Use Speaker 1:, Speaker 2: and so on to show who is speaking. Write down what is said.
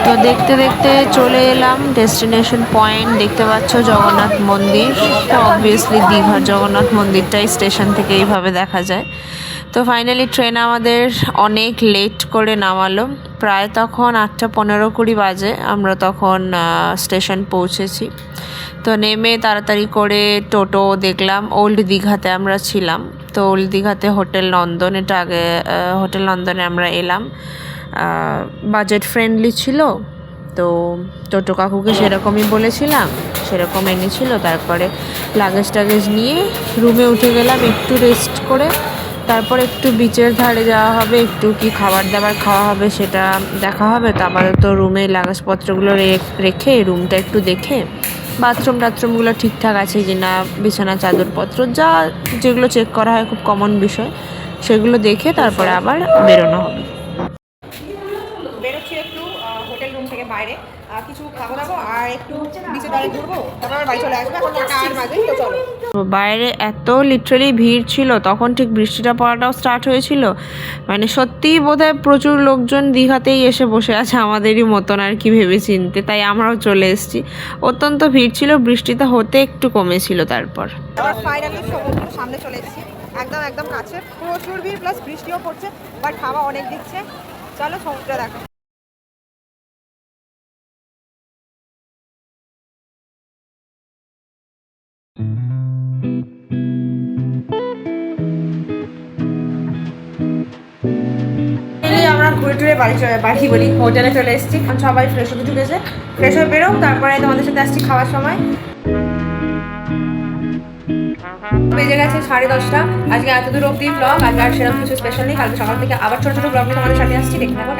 Speaker 1: তো দেখতে দেখতে চলে এলাম ডেস্টিনেশন পয়েন্ট। দেখতে পাচ্ছ জগন্নাথ মন্দির। তো অবভিয়াসলি দীঘার জগন্নাথ মন্দিরটাই স্টেশন থেকে এইভাবে দেখা যায়। তো ফাইনালি ট্রেন আমাদের অনেক লেট করে নামালো, প্রায় তখন 8:15-20 বাজে। আমরা তখন স্টেশন পৌঁছেছি। তো নেমে তাড়াতাড়ি করে টোটো দেখলাম। ওল্ড দীঘাতে আমরা ছিলাম, তো ওল্ড দীঘাতে হোটেল নন্দন, এটা আগে হোটেল নন্দনে আমরা এলাম। বাজেট ফ্রেন্ডলি ছিল, তো টোটো কাকুকে সেরকমই বলেছিলাম, সেরকম এনেছিল। তারপরে লাগেজ টাগেজ নিয়ে রুমে উঠে গেলাম একটু রেস্ট করে। তারপর একটু বিচের ধারে যাওয়া হবে, একটু কি খাবার দাবার খাওয়া হবে সেটা দেখা হবে। তো আপাতত রুমে লাগেজপত্রগুলো রেখে রুমটা একটু দেখে, বাথরুমগুলো ঠিকঠাক আছে কি না, বিছানা চাদরপত্র যা যেগুলো চেক করা হয়, খুব কমন বিষয়, সেগুলো দেখে তারপরে আবার বেরোনো হবে।
Speaker 2: বেরোচ্ছি একটু হোটেল রুম থেকে বাইরে, কিছু খাবো দাবো আর একটু বিচের ধারে ঘুরবো, তারপর আমার বাড়ি চলে আসবো। এখন 8 বাজে, তো চলো।
Speaker 1: বাইরে এত লিটারালি ভিড় ছিল, তখন ঠিক বৃষ্টিটা পড়াটাও স্টার্ট হয়েছিল। মানে সত্যিই বোধহয় প্রচুর লোকজন দীঘাতেই এসে বসে আছে আমাদেরই মতন আর কি ভেবে চিনতে, তাই আমরাও চলে এসেছি। অত্যন্ত ভিড় ছিল, বৃষ্টিটা হতে একটু কমেছিল। তারপর
Speaker 2: আবার ফাইনালি সমুদ্রের সামনে চলে এসেছি, একদম একদম কাছে। প্রচুর ভিড় প্লাস বৃষ্টিও পড়ছে, বাট হাওয়া অনেক দিচ্ছে। চলো সমুদ্রে দেখো। আমরা ঘুরে টুরে বাড়ি বলি হোটেলে চলে এসেছি। সবাই ফ্রেশ হতে ঢুকেছে, ফ্রেশ হয়ে বেরো, তারপরে তোমাদের সাথে আসছি খাওয়ার সময়। বেজে গেছে 10:30। আজকে এত দূর অব্দি ব্লগ, আজকে আর সেরকম কিছু স্পেশাল নেই। কালকে সকাল থেকে আবার ছোটো ছোটো ব্লগ নিয়ে তোমাদের সাথে আসছি, দেখতে থাকো।